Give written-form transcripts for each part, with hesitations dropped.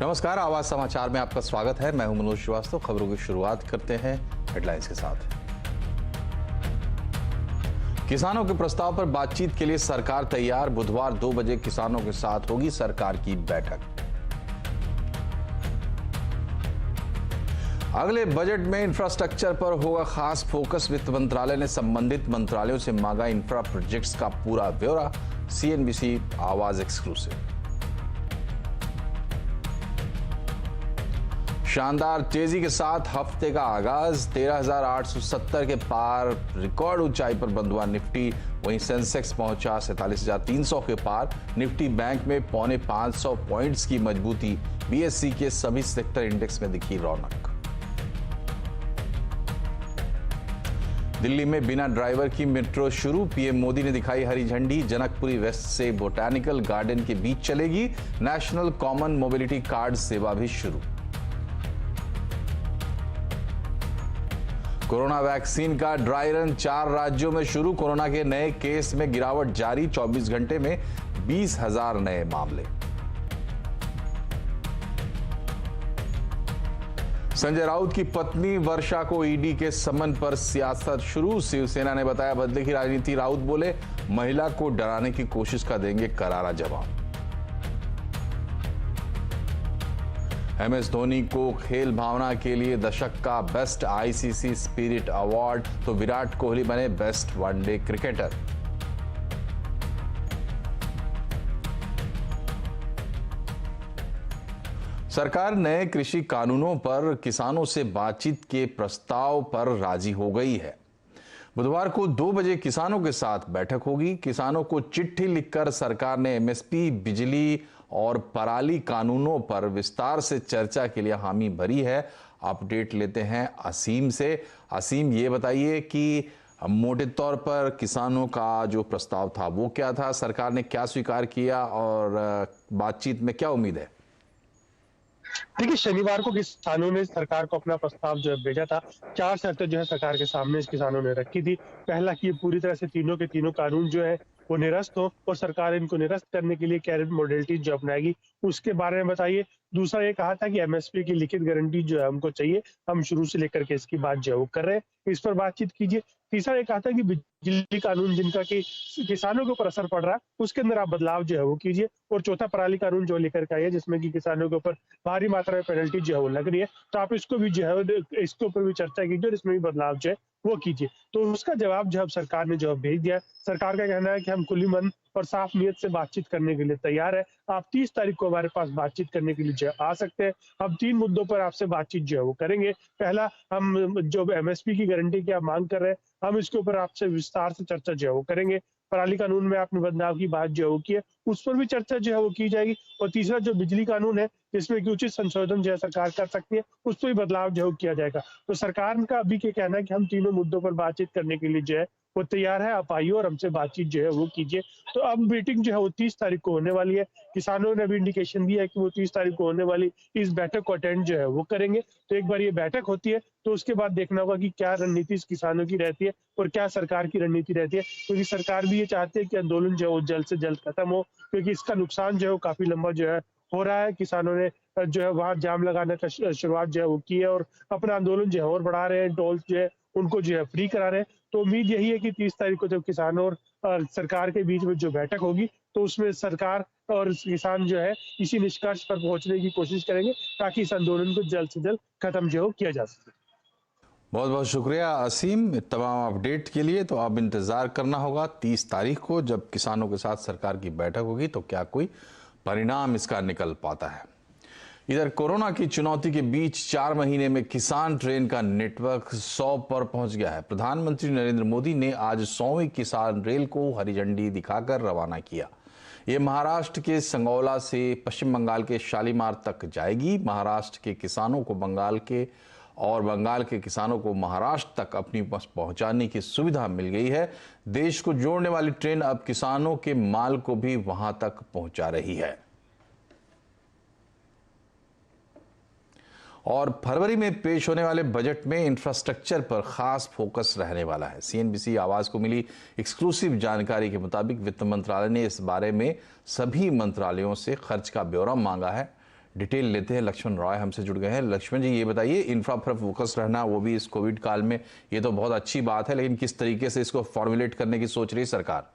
नमस्कार, आवाज समाचार में आपका स्वागत है। मैं हूं मनोज श्रीवास्तव। खबरों की शुरुआत करते हैं हेडलाइंस के साथ। किसानों के प्रस्ताव पर बातचीत के लिए सरकार तैयार। बुधवार 2 बजे किसानों के साथ होगी सरकार की बैठक। अगले बजट में इंफ्रास्ट्रक्चर पर होगा खास फोकस। वित्त मंत्रालय ने संबंधित मंत्रालयों से मांगा इंफ्रा प्रोजेक्ट्स का पूरा ब्यौरा। CNBC आवाज एक्सक्लूसिव। शानदार तेजी के साथ हफ्ते का आगाज। 13,870 के पार रिकॉर्ड ऊंचाई पर बंद हुआ निफ्टी। वहीं सेंसेक्स पहुंचा 47,300 के पार। निफ्टी बैंक में 450 पॉइंट्स की मजबूती। BSE के सभी सेक्टर इंडेक्स में दिखी रौनक। दिल्ली में बिना ड्राइवर की मेट्रो शुरू। PM मोदी ने दिखाई हरी झंडी। जनकपुरी वेस्ट से बोटैनिकल गार्डन के बीच चलेगी। नेशनल कॉमन मोबिलिटी कार्ड सेवा भी शुरू। कोरोना वैक्सीन का ड्राई रन 4 राज्यों में शुरू। कोरोना के नए केस में गिरावट जारी। 24 घंटे में 20,000 नए मामले। संजय राउत की पत्नी वर्षा को ED के समन पर सियासत शुरू। शिवसेना ने बताया बदले की राजनीति। राउत बोले महिला को डराने की कोशिश का देंगे करारा जवाब। MS धोनी को खेल भावना के लिए दशक का बेस्ट ICC स्पिरिट अवार्ड, तो विराट कोहली बने बेस्ट वनडे क्रिकेटर। सरकार नए कृषि कानूनों पर किसानों से बातचीत के प्रस्ताव पर राजी हो गई है। बुधवार को 2 बजे किसानों के साथ बैठक होगी। किसानों को चिट्ठी लिखकर सरकार ने MSP, बिजली और पराली कानूनों पर विस्तार से चर्चा के लिए हामी भरी है। अपडेट लेते हैं असीम से। असीम, ये बताइए कि मोटे तौर पर किसानों का जो प्रस्ताव था वो क्या था, सरकार ने क्या स्वीकार किया और बातचीत में क्या उम्मीद है? देखिए, शनिवार को किसानों ने सरकार को अपना प्रस्ताव जो है भेजा था। 4 शर्तें जो है सरकार के सामने किसानों ने रखी थी। पहला कि पूरी तरह से तीनों के तीनों कानून जो है वो निरस्त हो और सरकार इनको निरस्त करने के लिए कैरेट मॉडलिटी जो अपनाएगी उसके बारे में बताइए। दूसरा ये कहा था कि MSP की लिखित गारंटी जो है हमको चाहिए। हम शुरू से लेकर के इसकी बात जो है वो कर रहे हैं, इस पर बातचीत कीजिए। तीसरा ये कहा था कि बिजली कानून जिनका कि किसानों के ऊपर असर पड़ रहा है उसके अंदर आप बदलाव जो है वो कीजिए। और चौथा पराली कानून जो लेकर के आइए जिसमें कि किसानों के ऊपर भारी मात्रा में पेनल्टी जो है वो लग रही है, तो आप इसको भी जो है इसके ऊपर भी चर्चा कीजिए और इसमें भी बदलाव जो है वो कीजिए। तो उसका जवाब जो है सरकार ने जो भेज दिया। सरकार का कहना है कि हम खुली मन और साफ नियत से बातचीत करने के लिए तैयार है। आप 30 तारीख को हमारे पास बातचीत करने के लिए जो आ सकते हैं। हम 3 मुद्दों पर आपसे बातचीत जो है वो करेंगे। पहला, हम जो MSP की गारंटी की आप मांग कर रहे हैं, हम इसके ऊपर आपसे विस्तार से चर्चा जो है वो करेंगे। पराली कानून में आपने बदलाव की बात जो है वो की है, उस पर भी चर्चा जो है वो की जाएगी। और तीसरा जो बिजली कानून है जिसमें कि उचित संशोधन जो है सरकार कर सकती है, उस पर भी बदलाव जो है किया जाएगा। तो सरकार का अभी क्या कहना है कि हम तीनों मुद्दों पर बातचीत करने के लिए जो है वो तैयार है। आप आइए और हमसे बातचीत जो है वो कीजिए। तो अब मीटिंग जो है वो 30 तारीख को होने वाली है। किसानों ने भी इंडिकेशन दिया है कि वो 30 तारीख को होने वाली इस बैठक को अटेंड जो है वो करेंगे। तो एक बार ये बैठक होती है तो उसके बाद देखना होगा कि क्या रणनीति किसानों की रहती है और क्या सरकार की रणनीति रहती है, क्योंकि सरकार भी ये चाहती है कि आंदोलन जो है वो जल्द से जल्द खत्म हो, क्योंकि इसका नुकसान जो है वो काफी लंबा जो है हो रहा है। किसानों ने जो है वहां जाम लगाने का शुरुआत जो है वो की है और अपना आंदोलन जो है और बढ़ा रहे हैं। टोल जो है उनको जो है फ्री करा रहे हैं। तो उम्मीद यही है कि 30 तारीख को जब किसानों और सरकार के बीच में जो बैठक होगी तो उसमें सरकार और किसान जो है इसी निष्कर्ष पर पहुंचने की कोशिश करेंगे ताकि इस आंदोलन को जल्द से जल्द खत्म जो किया जा सके। बहुत बहुत शुक्रिया असीम तमाम अपडेट के लिए। तो अब इंतजार करना होगा 30 तारीख को जब किसानों के साथ सरकार की बैठक होगी तो क्या कोई परिणाम इसका निकल पाता है। इधर कोरोना की चुनौती के बीच 4 महीने में किसान ट्रेन का नेटवर्क 100 पर पहुंच गया है। प्रधानमंत्री नरेंद्र मोदी ने आज 100वीं किसान रेल को हरी झंडी दिखाकर रवाना किया। ये महाराष्ट्र के संगौला से पश्चिम बंगाल के शालीमार तक जाएगी। महाराष्ट्र के किसानों को बंगाल के और बंगाल के किसानों को महाराष्ट्र तक अपनी बस पहुंचाने की सुविधा मिल गई है। देश को जोड़ने वाली ट्रेन अब किसानों के माल को भी वहां तक पहुंचा रही है। और फरवरी में पेश होने वाले बजट में इंफ्रास्ट्रक्चर पर खास फोकस रहने वाला है। CNBC आवाज को मिली एक्सक्लूसिव जानकारी के मुताबिक वित्त मंत्रालय ने इस बारे में सभी मंत्रालयों से खर्च का ब्यौरा मांगा है। डिटेल लेते हैं। लक्ष्मण रॉय हमसे जुड़ गए हैं। लक्ष्मण जी, ये बताइए, इंफ्रा पर फोकस रहना, वो भी इस कोविड काल में, ये तो बहुत अच्छी बात है, लेकिन किस तरीके से इसको फॉर्मुलेट करने की सोच रही है सरकार?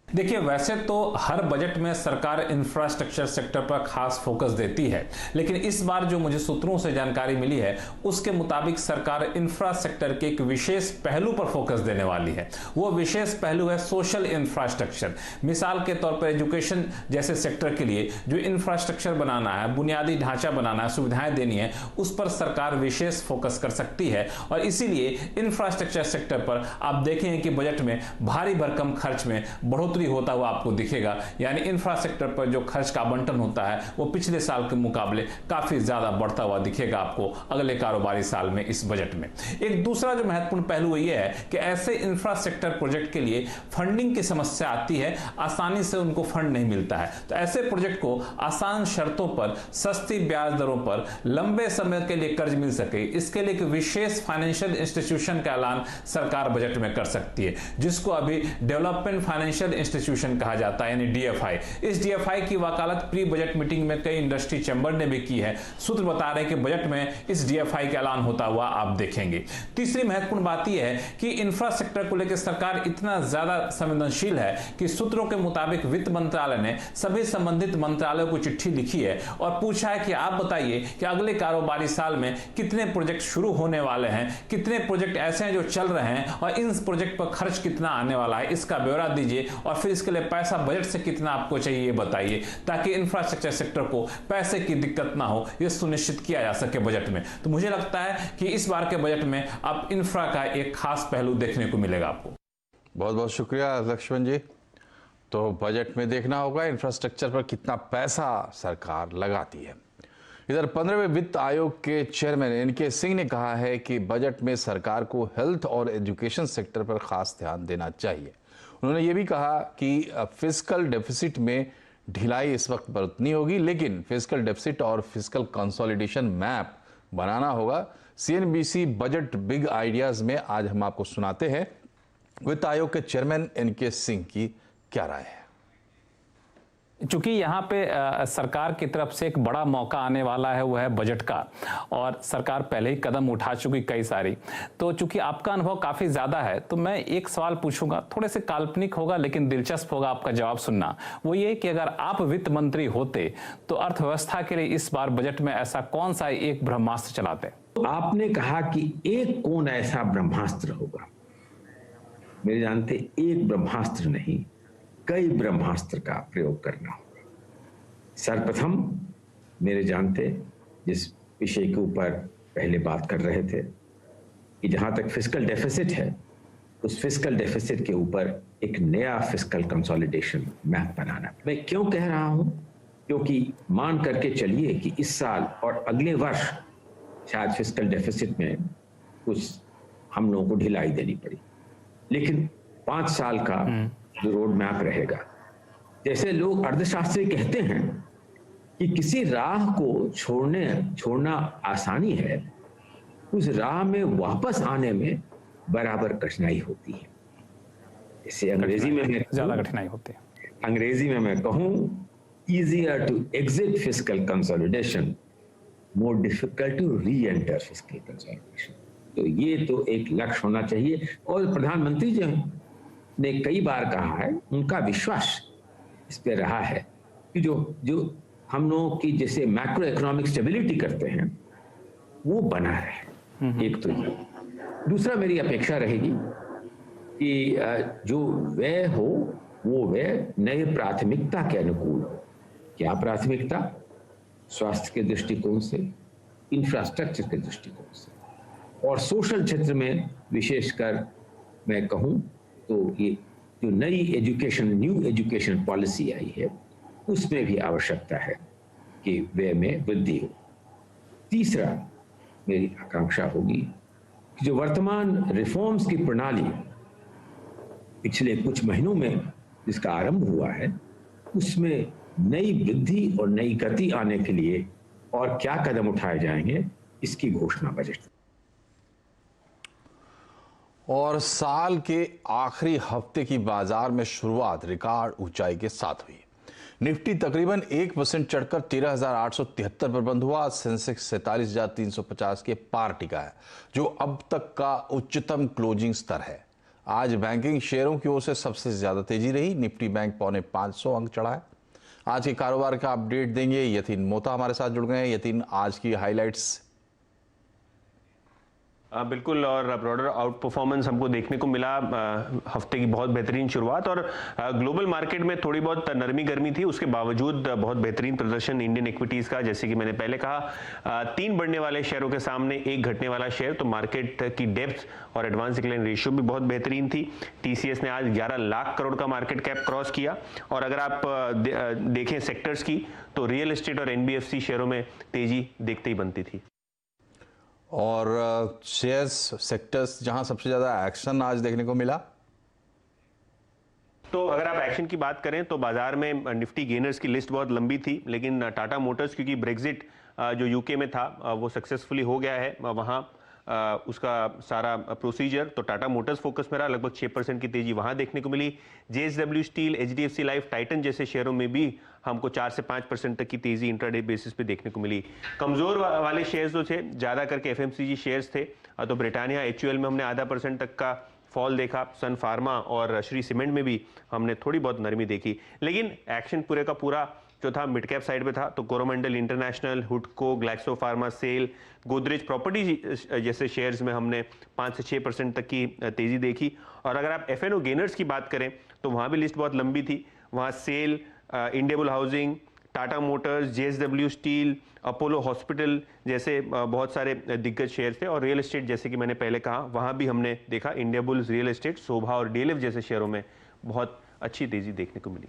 देखिए, वैसे तो हर बजट में सरकार इंफ्रास्ट्रक्चर सेक्टर पर खास फोकस देती है, लेकिन इस बार जो मुझे सूत्रों से जानकारी मिली है उसके मुताबिक सरकार इंफ्रास्ट्रक्चर के एक विशेष पहलू पर फोकस देने वाली है। वो विशेष पहलू है सोशल इंफ्रास्ट्रक्चर। मिसाल के तौर पर एजुकेशन जैसे सेक्टर के लिए जो इंफ्रास्ट्रक्चर बनाना है, बुनियादी ढांचा बनाना है, सुविधाएं देनी है, उस पर सरकार विशेष फोकस कर सकती है। और इसीलिए इंफ्रास्ट्रक्चर सेक्टर पर आप देखेंगे कि बजट में भारी भरकम खर्च में बढ़ोतरी होता हुआ आपको दिखेगा। यानी इंफ्रास्ट्रक्चर पर जो खर्च का आवंटन होता है वो पिछले साल के मुकाबले काफी ज्यादा बढ़ता हुआ दिखेगा आपको अगले कारोबारी साल में इस बजट में। एक दूसरा जो महत्वपूर्ण पहलू ये है कि ऐसे इंफ्रास्ट्रक्चर प्रोजेक्ट के लिए फंडिंग की समस्या आती है, आसानी से उनको फंड नहीं मिलता है। तो ऐसे प्रोजेक्ट को आसान शर्तों पर, सस्ती ब्याज दरों पर लंबे समय के लिए कर्ज मिल सके, इसके लिए एक विशेष फाइनेंशियल इंस्टीट्यूशन का ऐलान सरकार बजट में कर सकती है, जिसको अभी डेवलपमेंट फाइनेंशियल इंस्टीट्यूशन कहा जाता है, यानी डीएफआई। इस डीएफआई की वकालत प्री बजट मीटिंग में कई इंडस्ट्री चैंबर ने भी की है। सूत्र बता रहे हैं कि बजट में इस डीएफआई का ऐलान होता हुआ आप देखेंगे। तीसरी महत्वपूर्ण बात यह है कि इंफ्रास्ट्रक्चर को लेकर सरकार इतना ज्यादा संवेदनशील है कि सूत्रों के मुताबिक वित्त मंत्रालय ने सभी संबंधित मंत्रालयों को चिट्ठी लिखी है और पूछा है कि आप बताइए कि अगले कारोबारी साल में कितने प्रोजेक्ट शुरू होने वाले हैं, कितने प्रोजेक्ट ऐसे हैं जो चल रहे हैं और इन प्रोजेक्ट पर खर्च कितना आने वाला है, इसका ब्यौरा दीजिए और फिर इसके लिए पैसा बजट से कितना आपको चाहिए ये बताइए, ताकि इंफ्रास्ट्रक्चर सेक्टर को पैसे की दिक्कत ना हो, यह सुनिश्चित किया जा सके बजट में। तो मुझे लगता है कि इस बार के बजट में अब इंफ्रा का एक खास पहलू देखने को मिलेगा आपको। बहुत बहुत शुक्रिया लक्ष्मण जी। तो बजट में देखना होगा इंफ्रास्ट्रक्चर पर कितना पैसा सरकार लगाती है। इधर 15वें वित्त आयोग के चेयरमैन एनके सिंह ने कहा है कि बजट में सरकार को हेल्थ और एजुकेशन सेक्टर पर खास ध्यान देना चाहिए। उन्होंने ये भी कहा कि फिस्कल डेफिसिट में ढिलाई इस वक्त बरतनी होगी, लेकिन फिस्कल डेफिसिट और फिस्कल कंसोलिडेशन मैप बनाना होगा। सीएनबीसी बजट बिग आइडियाज में आज हम आपको सुनाते हैं वित्त आयोग के चेयरमैन एनके सिंह की क्या राय है। चूंकि यहाँ पे सरकार की तरफ से एक बड़ा मौका आने वाला है, वो है बजट का, और सरकार पहले ही कदम उठा चुकी कई सारी। तो चूंकि आपका अनुभव काफी ज्यादा है, तो मैं एक सवाल पूछूंगा, थोड़े से काल्पनिक होगा लेकिन दिलचस्प होगा आपका जवाब सुनना। वो ये कि अगर आप वित्त मंत्री होते तो अर्थव्यवस्था के लिए इस बार बजट में ऐसा कौन सा एक ब्रह्मास्त्र चलाते? आपने कहा कि एक कौन ऐसा ब्रह्मास्त्र होगा। मेरे जानते एक ब्रह्मास्त्र नहीं, कई ब्रह्मास्त्र का प्रयोग करना होगा। सर्वप्रथम मेरे जानते जिस विषय के ऊपर पहले बात कर रहे थे कि जहां तक फिस्कल डेफिसिट है, उस फिस्कल डेफिसिट के ऊपर एक नया फिस्कल कंसोलिडेशन मैप बनाना। मैं क्यों कह रहा हूं? क्योंकि मान करके चलिए कि इस साल और अगले वर्ष शायद फिस्कल डेफिसिट में कुछ हम लोगों को ढिलाई देनी पड़ी, लेकिन 5 साल का जो रोड मैप रहेगा, जैसे लोग अर्थशास्त्री कहते हैं कि किसी राह को छोड़ना आसानी है, उस राह में वापस आने में बराबर कठिनाई होती है। जैसे अंग्रेजी में मैं ज्यादा कठिनाई होती है। अंग्रेजी में मैं कहूं, easier to exit fiscal consolidation, more difficult to re-enter fiscal consolidation। तो ये तो एक लक्ष्य होना चाहिए। और प्रधानमंत्री जी ने कई बार कहा है, उनका विश्वास इस पे रहा है कि जो हम लोगों की जैसे मैक्रो इकोनॉमिक स्टेबिलिटी करते हैं वो बना रहे। एक तो ये। दूसरा, मेरी अपेक्षा रहेगी कि जो व्यय हो वो व्यय नए प्राथमिकता के अनुकूल हो। क्या प्राथमिकता? स्वास्थ्य के दृष्टिकोण से, इंफ्रास्ट्रक्चर के दृष्टिकोण से, और सोशल क्षेत्र में विशेषकर मैं कहूं तो ये जो न्यू एजुकेशन पॉलिसी आई है, उसमें भी आवश्यकता है कि व्यय में वृद्धि हो। तीसरा, मेरी आकांक्षा होगी कि जो वर्तमान रिफॉर्म्स की प्रणाली पिछले कुछ महीनों में जिसका आरंभ हुआ है, उसमें नई वृद्धि और नई गति आने के लिए और क्या कदम उठाए जाएंगे, इसकी घोषणा बजट। और साल के आखिरी हफ्ते की बाजार में शुरुआत रिकॉर्ड ऊंचाई के साथ हुई। निफ्टी तकरीबन 1% चढ़कर 13,873 पर बंद हुआ। सेंसेक्स 47,350 के पार टिका है, जो अब तक का उच्चतम क्लोजिंग स्तर है। आज बैंकिंग शेयरों की ओर से सबसे ज्यादा तेजी रही। निफ्टी बैंक 450 अंक चढ़ा है। आज के कारोबार का अपडेट देंगे यतीन मोता हमारे साथ जुड़ गए हैं। यतीन, आज की हाइलाइट्स। बिल्कुल, और ब्रॉडर आउट परफॉर्मेंस हमको देखने को मिला। हफ्ते की बहुत बेहतरीन शुरुआत, और ग्लोबल मार्केट में थोड़ी बहुत नरमी गर्मी थी, उसके बावजूद बहुत बेहतरीन प्रदर्शन इंडियन इक्विटीज का। जैसे कि मैंने पहले कहा, 3 बढ़ने वाले शेयरों के सामने 1 घटने वाला शेयर, तो मार्केट की डेप्थ और एडवांस डिक्लाइन रेशियो भी बहुत बेहतरीन थी। टीसीएस ने आज 11 लाख करोड़ का मार्केट कैप क्रॉस किया। और अगर आप देखें सेक्टर्स की, तो रियल एस्टेट और एनबीएफसी शेयरों में तेजी देखते ही बनती थी। और शेयर्स सेक्टर्स जहां सबसे ज्यादा एक्शन आज देखने को मिला, तो अगर आप एक्शन की बात करें तो बाजार में निफ्टी गेनर्स की लिस्ट बहुत लंबी थी, लेकिन टाटा मोटर्स, क्योंकि ब्रेग्जिट जो यूके में था वो सक्सेसफुली हो गया है, वहाँ उसका सारा प्रोसीजर, तो टाटा मोटर्स फोकस में रहा। लगभग 6% की तेजी वहां देखने को मिली। JSW steel, HDFC life, Titan जैसे शेयरों में भी हमको 4 से 5% तक की तेजी इंट्राडे बेसिस पे देखने को मिली। कमजोर वाले शेयर्स जो थे, ज्यादा करके एफएमसीजी शेयर्स थे, तो ब्रिटानिया, एचयूएल में हमने आधा % तक का फॉल देखा। सन फार्मा और श्री सीमेंट में भी हमने थोड़ी बहुत नरमी देखी। लेकिन एक्शन पूरे का पूरा जो था मिड कैप साइड पे था, तो कोरोमंडल इंटरनेशनल, हुडको, Glaxo pharma, SAIL, Godrej property जैसे शेयर्स में हमने 5 से 6% तक की तेजी देखी। और अगर आप एफएनओ गेनर्स की बात करें तो वहां भी लिस्ट बहुत लंबी थी। वहां सेल, इंडियाबुल हाउसिंग, टाटा मोटर्स, जेएसडब्ल्यू स्टील, अपोलो हॉस्पिटल जैसे बहुत सारे दिग्गज शेयर थे। और रियल एस्टेट, जैसे कि मैंने पहले कहा, वहां भी हमने देखा इंडियाबुल्स रियल एस्टेट, शोभा और डीएलएफ जैसे शेयरों में बहुत अच्छी तेजी देखने को मिली।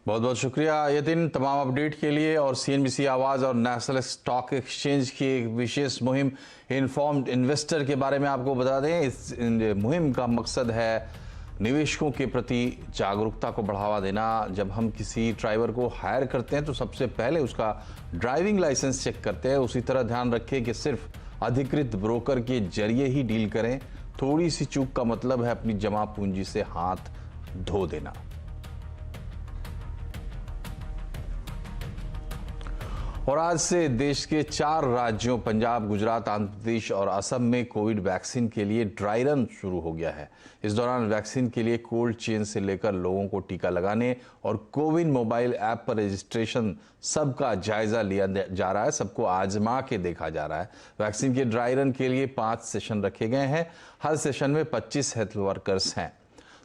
बहुत बहुत शुक्रिया यतीन तमाम अपडेट के लिए। और सीएनबीसी आवाज़ और नेशनल स्टॉक एक्सचेंज की एक विशेष मुहिम इन्फॉर्म्ड इन्वेस्टर के बारे में आपको बता दें। इस मुहिम का मकसद है निवेशकों के प्रति जागरूकता को बढ़ावा देना। जब हम किसी ड्राइवर को हायर करते हैं तो सबसे पहले उसका ड्राइविंग लाइसेंस चेक करते हैं। उसी तरह ध्यान रखें कि सिर्फ अधिकृत ब्रोकर के जरिए ही डील करें। थोड़ी सी चूक का मतलब है अपनी जमा पूंजी से हाथ धो देना। और आज से देश के 4 राज्यों पंजाब, गुजरात, आंध्र प्रदेश और असम में कोविड वैक्सीन के लिए ड्राई रन शुरू हो गया है। इस दौरान वैक्सीन के लिए कोल्ड चेन से लेकर लोगों को टीका लगाने और कोविन मोबाइल ऐप पर रजिस्ट्रेशन सबका जायजा लिया जा रहा है। सबको आजमा के देखा जा रहा है। वैक्सीन के ड्राई रन के लिए 5 सेशन रखे गए हैं। हर सेशन में 25 हेल्थ वर्कर्स हैं।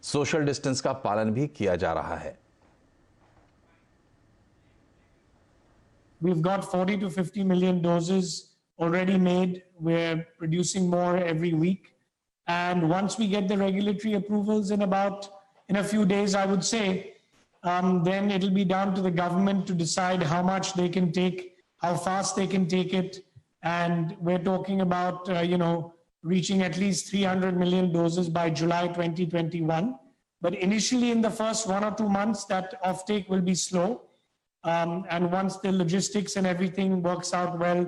सोशल डिस्टेंस का पालन भी किया जा रहा है। We've got 40 to 50 million doses already made. We're producing more every week. And once we get the regulatory approvals in a few days, I would say, then it'll be down to the government to decide how much they can take, how fast they can take it. And we're talking about, reaching at least 300 million doses by July 2021. But initially in the first 1 or 2 months, that offtake will be slow. And once the logistics and everything works out well,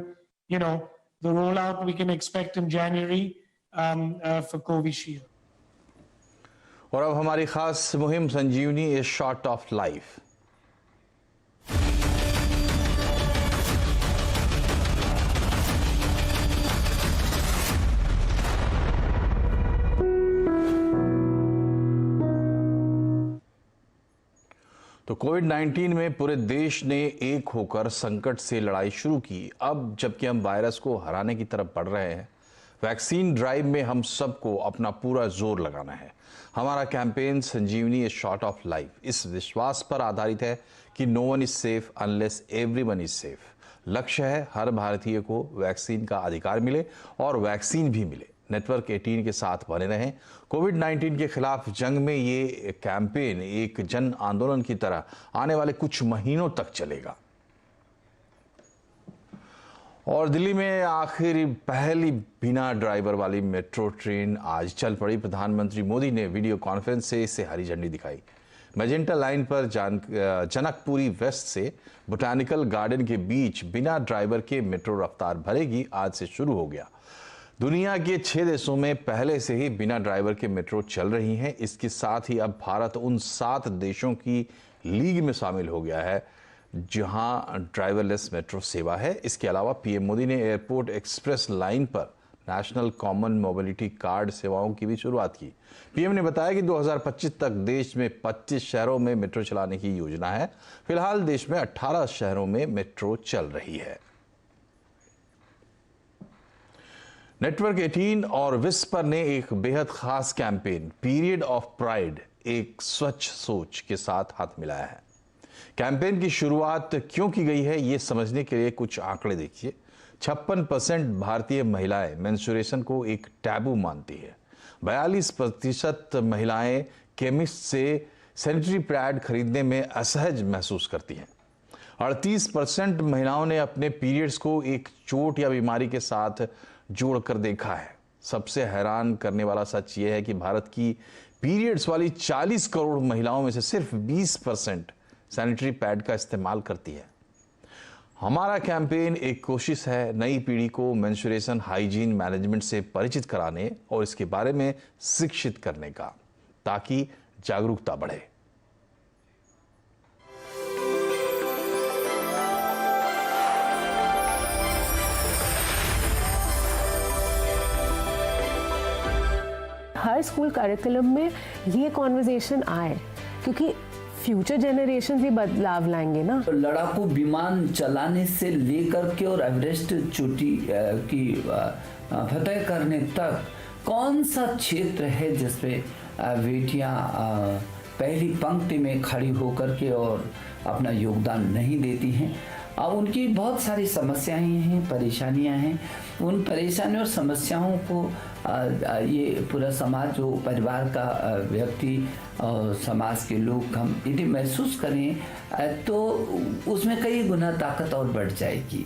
the rollout we can expect in January for Covishield. और अब हमारी खास मुहिम संजीवनी ए shot of life. तो कोविड-19 में पूरे देश ने एक होकर संकट से लड़ाई शुरू की। अब जबकि हम वायरस को हराने की तरफ बढ़ रहे हैं, वैक्सीन ड्राइव में हम सबको अपना पूरा जोर लगाना है। हमारा campaign Sanjeevani is shot of life इस विश्वास पर आधारित है कि no one is safe unless everyone is safe. लक्ष्य है हर भारतीय को वैक्सीन का अधिकार मिले और वैक्सीन भी मिले। नेटवर्क 18 के साथ बने रहें। कोविड-19 के खिलाफ जंग में ये कैंपेन एक जन आंदोलन की तरह आने वाले कुछ महीनों तक चलेगा। और दिल्ली में आखिर पहली बिना ड्राइवर वाली मेट्रो ट्रेन आज चल पड़ी। प्रधानमंत्री मोदी ने वीडियो कॉन्फ्रेंस से इसे हरी झंडी दिखाई। मैजेंटा लाइन पर जनकपुरी वेस्ट से बोटानिकल गार्डन के बीच बिना ड्राइवर के मेट्रो रफ्तार भरेगी आज से शुरू हो गया। दुनिया के 6 देशों में पहले से ही बिना ड्राइवर के मेट्रो चल रही हैं। इसके साथ ही अब भारत उन 7 देशों की लीग में शामिल हो गया है, जहां ड्राइवरलेस मेट्रो सेवा है। इसके अलावा पीएम मोदी ने एयरपोर्ट एक्सप्रेस लाइन पर नेशनल कॉमन मोबिलिटी कार्ड सेवाओं की भी शुरुआत की। पीएम ने बताया कि 2025 तक देश में 25 शहरों में मेट्रो चलाने की योजना है। फिलहाल देश में 18 शहरों में मेट्रो चल रही है। नेटवर्क 18 और विस्पर ने एक बेहद खास कैंपेन पीरियड ऑफ प्राइड, एक स्वच्छ सोच के साथ हाथ मिलाया है। कैंपेन की शुरुआत क्यों की गई है, ये समझने के लिए कुछ आंकड़े देखिए। 56% भारतीय महिलाएं मेंस्ट्रुएशन को एक टैबू मानती है। 42% महिलाएं केमिस्ट से सैनिटरी पैड खरीदने में असहज महसूस करती हैं। 38% महिलाओं ने अपने पीरियड्स को एक चोट या बीमारी के साथ जोड़कर देखा है। सबसे हैरान करने वाला सच यह है कि भारत की पीरियड्स वाली 40 करोड़ महिलाओं में से सिर्फ 20% सैनिटरी पैड का इस्तेमाल करती है। हमारा कैंपेन एक कोशिश है नई पीढ़ी को मेंस्ट्रुएशन हाइजीन मैनेजमेंट से परिचित कराने और इसके बारे में शिक्षित करने का, ताकि जागरूकता बढ़े। हर स्कूल करिकुलम में ये कॉन्वर्जेशन आए, क्योंकि फ्यूचर जनरेशन भी बदलाव लाएंगे ना। लड़ाकू विमान चलाने से लेकर के और एवरेस्ट चोटी की फतह करने तक कौन सा क्षेत्र है जिसमें बेटियां पहली पंक्ति में खड़ी होकर के और अपना योगदान नहीं देती हैं। अब उनकी बहुत सारी समस्याएं हैं, परेशानियां हैं। उन परेशानियों और समस्याओं को ये पूरा समाज, जो परिवार का व्यक्ति और समाज के लोग हम यदि महसूस करें तो उसमें कई गुना ताकत और बढ़ जाएगी।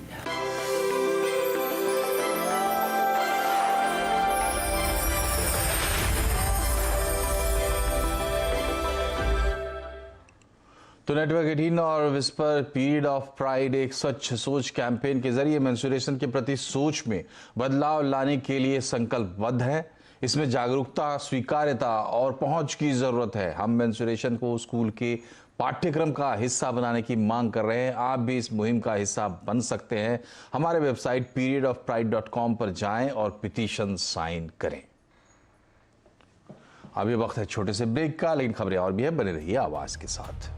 तो नेटवर्क 18 और विस्पर पीरियड ऑफ प्राइड एक स्वच्छ सोच कैंपेन के जरिए मेंस्ट्रुएशन के प्रति सोच में बदलाव लाने के लिए संकल्पबद्ध है। इसमें जागरूकता, स्वीकार्यता और पहुंच की जरूरत है। हम मेंस्ट्रुएशन को स्कूल के पाठ्यक्रम का हिस्सा बनाने की मांग कर रहे हैं। आप भी इस मुहिम का हिस्सा बन सकते हैं। हमारे वेबसाइट periodofpride.com पर जाएं और पिटीशन साइन करें। अभी वक्त है छोटे से ब्रेक का, लेकिन खबरें और भी है, बने रहिए आवाज के साथ।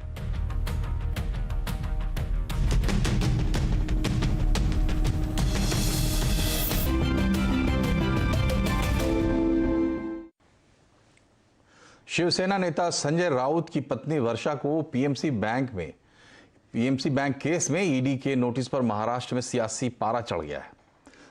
शिवसेना नेता संजय राउत की पत्नी वर्षा को पीएमसी बैंक केस में ईडी के नोटिस पर महाराष्ट्र में सियासी पारा चढ़ गया है।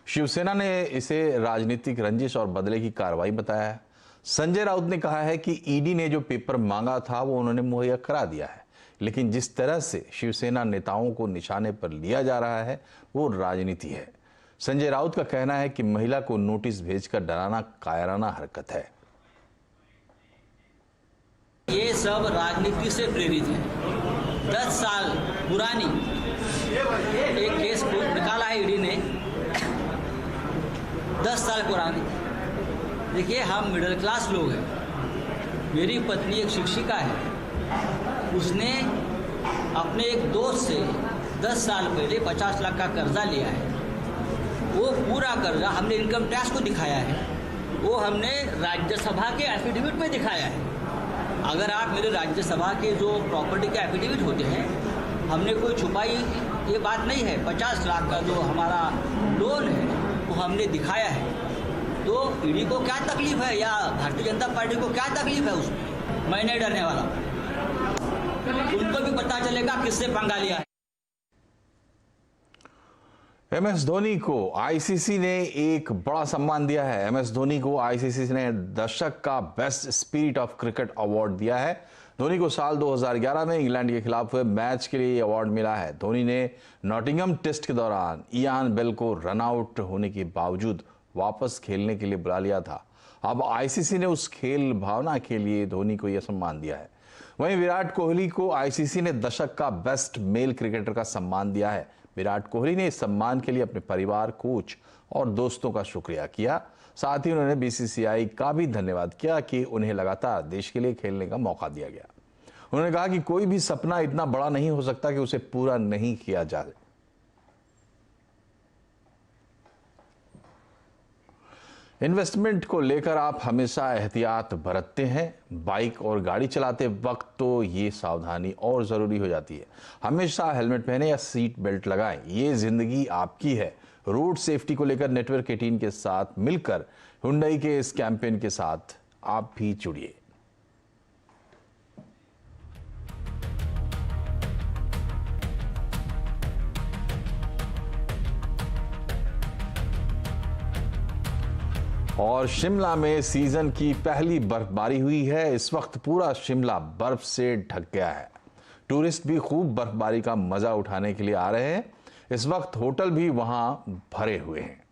शिवसेना ने इसे राजनीतिक रंजिश और बदले की कार्रवाई बताया है। संजय राउत ने कहा है कि ईडी ने जो पेपर मांगा था वो उन्होंने मुहैया करा दिया है, लेकिन जिस तरह से शिवसेना नेताओं को निशाने पर लिया जा रहा है वो राजनीति है। संजय राउत का कहना है कि महिला को नोटिस भेजकर डराना कायराना हरकत है। ये सब राजनीति से प्रेरित है। 10 साल पुरानी एक केस को निकाला है ईडी ने, 10 साल पुरानी। देखिए, हम मिडिल क्लास लोग हैं। मेरी पत्नी एक शिक्षिका है। उसने अपने एक दोस्त से 10 साल पहले 50 लाख का कर्जा लिया है। वो पूरा कर्जा हमने इनकम टैक्स को दिखाया है, वो हमने राज्यसभा के एफिडेविट में दिखाया है। अगर आप मेरे राज्यसभा के जो प्रॉपर्टी के एफिडेविट होते हैं, हमने कोई छुपाई ये बात नहीं है। 50 लाख का जो हमारा लोन है वो हमने दिखाया है। तो ईडी को क्या तकलीफ है या भारतीय जनता पार्टी को क्या तकलीफ है उसमें? मैं नहीं डरने वाला। उनको भी पता चलेगा किससे पंगा लिया है। एमएस धोनी को आईसीसी ने एक बड़ा सम्मान दिया है। एमएस धोनी को आईसीसी ने दशक का best spirit of cricket award दिया है। धोनी को साल 2011 में इंग्लैंड के खिलाफ हुए मैच के लिए ये अवार्ड मिला है। धोनी ने नॉटिंघम टेस्ट के दौरान इयान बेल को रनआउट होने के बावजूद वापस खेलने के लिए बुला लिया था। अब आईसीसी ने उस खेल भावना के लिए धोनी को यह सम्मान दिया है। वहीं विराट कोहली को आईसीसी ने दशक का बेस्ट मेल क्रिकेटर का सम्मान दिया है। विराट कोहली ने इस सम्मान के लिए अपने परिवार, कोच और दोस्तों का शुक्रिया किया। साथ ही उन्होंने बीसीसीआई का भी धन्यवाद किया कि उन्हें लगातार देश के लिए खेलने का मौका दिया गया। उन्होंने कहा कि कोई भी सपना इतना बड़ा नहीं हो सकता कि उसे पूरा नहीं किया जाए। इन्वेस्टमेंट को लेकर आप हमेशा एहतियात बरतते हैं। बाइक और गाड़ी चलाते वक्त तो ये सावधानी और ज़रूरी हो जाती है। हमेशा हेलमेट पहने या सीट बेल्ट लगाएं। ये ज़िंदगी आपकी है। रोड सेफ्टी को लेकर नेटवर्क 18 के साथ मिलकर हुंडई के इस कैंपेन के साथ आप भी जुड़िए। और शिमला में सीजन की पहली बर्फबारी हुई है। इस वक्त पूरा शिमला बर्फ से ढक गया है। टूरिस्ट भी खूब बर्फबारी का मजा उठाने के लिए आ रहे हैं। इस वक्त होटल भी वहां भरे हुए हैं।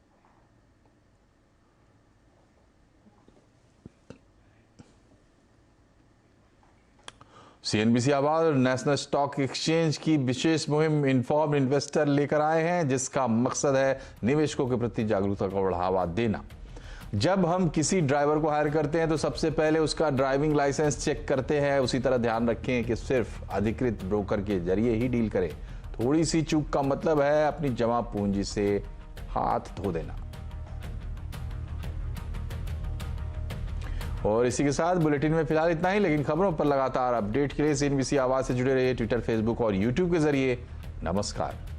CNBC आवाज और नेशनल स्टॉक एक्सचेंज की विशेष मुहिम इन्फॉर्म्ड इन्वेस्टर लेकर आए हैं, जिसका मकसद है निवेशकों के प्रति जागरूकता को बढ़ावा देना। जब हम किसी ड्राइवर को हायर करते हैं तो सबसे पहले उसका ड्राइविंग लाइसेंस चेक करते हैं। उसी तरह ध्यान रखें कि सिर्फ अधिकृत ब्रोकर के जरिए ही डील करें। थोड़ी सी चूक का मतलब है अपनी जमा पूंजी से हाथ धो देना। और इसी के साथ बुलेटिन में फिलहाल इतना ही, लेकिन खबरों पर लगातार अपडेट के लिए CNBC आवाज से जुड़े रहिए ट्विटर, फेसबुक और यूट्यूब के जरिए। नमस्कार।